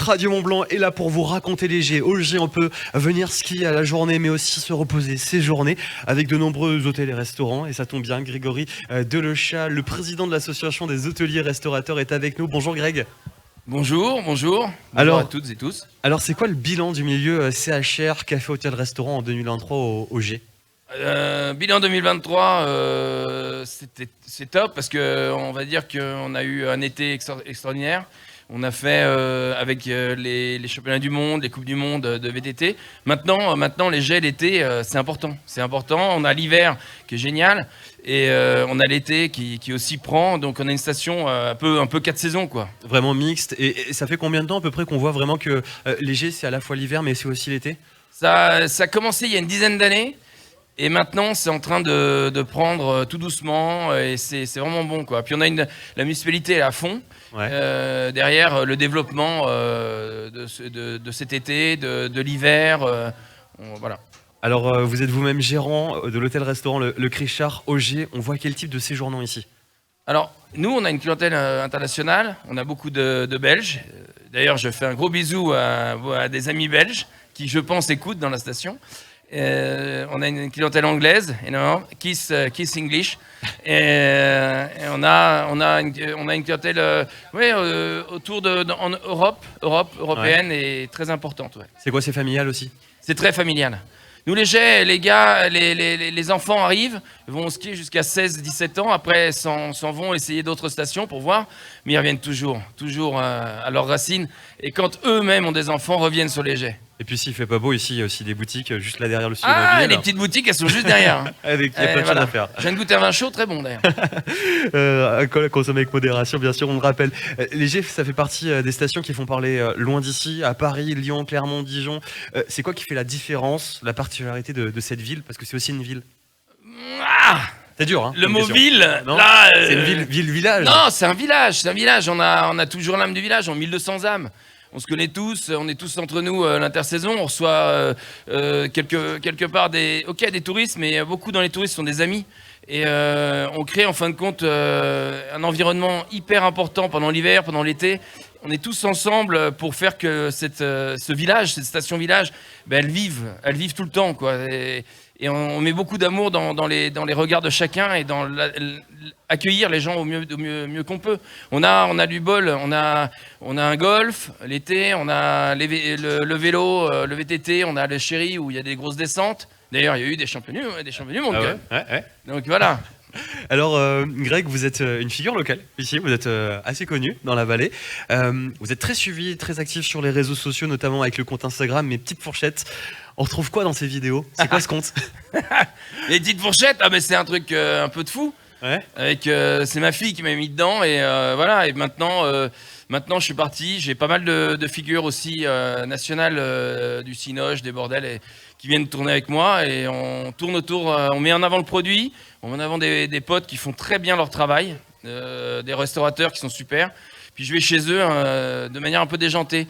Radio Mont-Blanc est là pour vous raconter léger. Auger, on peut venir skier à la journée, mais aussi se reposer ces journées avec de nombreux hôtels et restaurants. Et ça tombe bien, Grégory Delechat, le président de l'association des hôteliers restaurateurs, est avec nous. Bonjour Greg. Bonjour. Bonjour à toutes et tous. Alors, c'est quoi le bilan du milieu CHR, café, hôtel, restaurant en 2023 au Auger? Bilan 2023, c'est top parce qu'on va dire qu'on a eu un été extraordinaire. On a fait avec les championnats du monde, les coupes du monde de VTT. Maintenant les jets l'été, c'est important. C'est important. On a l'hiver qui est génial et on a l'été qui aussi prend. Donc on a une station un peu 4 saisons quoi. Vraiment mixte. Et ça fait combien de temps à peu près qu'on voit vraiment que les jets c'est à la fois l'hiver mais c'est aussi l'été? Ça a commencé il y a une dizaine d'années. Et maintenant, c'est en train de prendre tout doucement et c'est vraiment bon, quoi. Puis on a la municipalité à fond, ouais. Derrière le développement de cet été, de l'hiver, voilà. Alors, vous êtes vous-même gérant de l'hôtel-restaurant Le Crichard Auger. On voit quel type de séjournant ici? Alors, nous, on a une clientèle internationale. On a beaucoup de Belges. D'ailleurs, je fais un gros bisou à des amis belges qui, je pense, écoutent dans la station. On a une clientèle anglaise, énorme, Kiss English, et on a une clientèle autour en Europe européenne, ouais. Et très importante. Ouais. C'est quoi, c'est familial aussi? C'est très familial. Nous les gars, les enfants arrivent, vont skier jusqu'à 16-17 ans, après s'en vont essayer d'autres stations pour voir, mais ils reviennent toujours à leurs racines, et quand eux-mêmes ont des enfants, reviennent sur les jets. Et puis s'il fait pas beau, ici il y a aussi des boutiques juste là derrière le studio. Ah, les petites boutiques, elles sont juste derrière. Avec il y a plein de choses à faire. Je viens de goûter un vin chaud, très bon d'ailleurs. Alcool à consommer avec modération, bien sûr, on le rappelle. Les jets, ça fait partie des stations qui font parler loin d'ici, à Paris, Lyon, Clermont, Dijon. C'est quoi qui fait la différence, la particularité de cette ville? Parce que c'est aussi une ville. C'est dur, hein? Le mot ville, là, c'est une ville-village. Non, c'est un village. On a toujours l'âme du village, on a 1200 âmes. On se connaît tous, on est tous entre nous l'intersaison, on reçoit quelque part des touristes, mais beaucoup dans les touristes sont des amis. Et on crée en fin de compte un environnement hyper important pendant l'hiver, pendant l'été. On est tous ensemble pour faire que ce village, cette station village, elle vive tout le temps, quoi. Et on met beaucoup d'amour dans les regards de chacun et dans accueillir les gens au mieux qu'on peut. On a du bol, on a un golf l'été, on a le vélo, le VTT, on a le Chéri où il y a des grosses descentes. D'ailleurs, il y a eu des championnats du monde. Ah ouais. Donc voilà. Alors, Greg, vous êtes une figure locale ici, vous êtes assez connu dans la vallée. Vous êtes très suivi, très actif sur les réseaux sociaux, notamment avec le compte Instagram Mes Petites Fourchettes. On retrouve quoi dans ces vidéos? C'est quoi ce compte? Les petites fourchettes, c'est un truc un peu de fou. Ouais. C'est ma fille qui m'a mis dedans et voilà. Et maintenant, je suis parti. J'ai pas mal de figures aussi nationales du Cinoche, des bordels, qui viennent tourner avec moi et on tourne autour. On met en avant le produit, on met en avant des potes qui font très bien leur travail, des restaurateurs qui sont super. Puis je vais chez eux de manière un peu déjantée.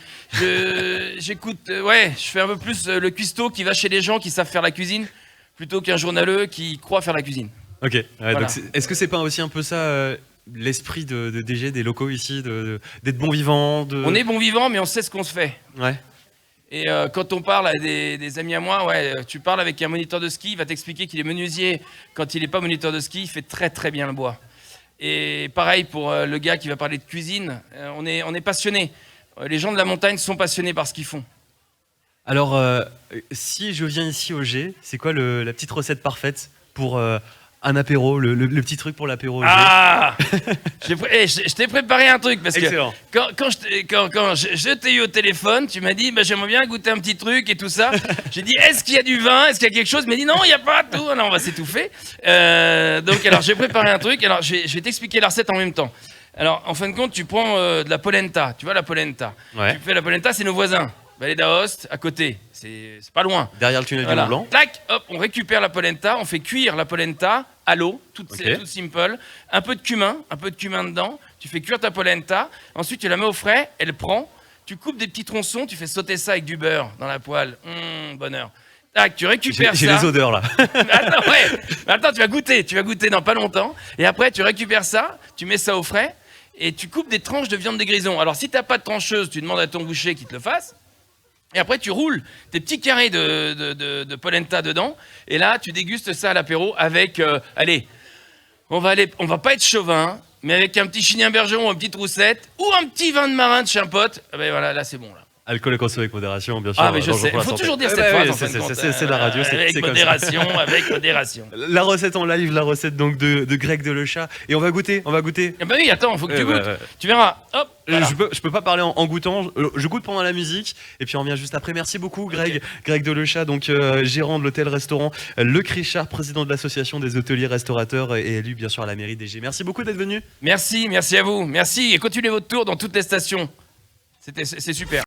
J'écoute, je fais un peu plus le cuistot qui va chez les gens qui savent faire la cuisine plutôt qu'un journaleux qui croit faire la cuisine. Ok. Ouais, voilà. Donc est-ce que c'est pas aussi un peu ça l'esprit de DG, des locaux ici, d'être bon vivant On est bon vivant, mais on sait ce qu'on se fait. Ouais. Et quand on parle à des amis à moi, tu parles avec un moniteur de ski, il va t'expliquer qu'il est menuisier. Quand il n'est pas moniteur de ski, il fait très très bien le bois. Et pareil pour le gars qui va parler de cuisine, on est passionné. Les gens de la montagne sont passionnés par ce qu'ils font. Alors, si je viens ici au G, c'est quoi la petite recette parfaite pour un apéro, le petit truc pour l'apéro? Je t'ai préparé un truc parce excellent. Que quand je t'ai eu au téléphone, tu m'as dit j'aimerais bien goûter un petit truc et tout ça. J'ai dit est-ce qu'il y a du vin, est-ce qu'il y a quelque chose? Il m'a dit non, il n'y a pas tout. Non, on va s'étouffer. Donc alors j'ai préparé un truc. Alors je vais t'expliquer la recette en même temps. Alors en fin de compte, tu prends de la polenta. Tu vois la polenta. Ouais. Tu fais la polenta, c'est nos voisins. Vallée d'Aoste, à côté, c'est pas loin. Derrière le tunnel du Mont Blanc. Tac, hop, on récupère la polenta, on fait cuire la polenta à l'eau, tout simple. Un peu de cumin dedans. Tu fais cuire ta polenta. Ensuite, tu la mets au frais, elle prend. Tu coupes des petits tronçons, tu fais sauter ça avec du beurre dans la poêle. Bonheur. Tac, tu récupères ça. J'ai les odeurs là. Attends, tu vas goûter dans pas longtemps. Et après, tu récupères ça, tu mets ça au frais. et tu coupes des tranches de viande de grison. Alors si t'as pas de trancheuse, tu demandes à ton boucher qu'il te le fasse. Et après, tu roules tes petits carrés de polenta dedans. Et là, tu dégustes ça à l'apéro avec... allez, on va pas être chauvin, mais avec un petit chignin bergeron, une petite roussette, ou un petit vin de marin de chez un pote. Ah ben voilà, là, c'est bon, là. Alcool à consommer avec modération, bien sûr. Ah mais je sais, il faut toujours dire cette phrase en fin de compte. C'est la radio, c'est avec comme ça. modération, avec modération. La recette en live, la recette donc de Greg Delechat. Et on va goûter. Ah bah oui, attends, faut que tu goûtes. Ouais. Tu verras. Hop. Voilà. Je peux pas parler en goûtant. Je goûte pendant la musique et puis on revient juste après. Merci beaucoup, Greg. Okay. Greg Delechat, donc gérant de l'hôtel-restaurant Le Crichard, président de l'association des hôteliers restaurateurs et élu bien sûr à la mairie d'Égée. Merci beaucoup d'être venu. Merci à vous. Merci et continuez votre tour dans toutes les stations. C'est super.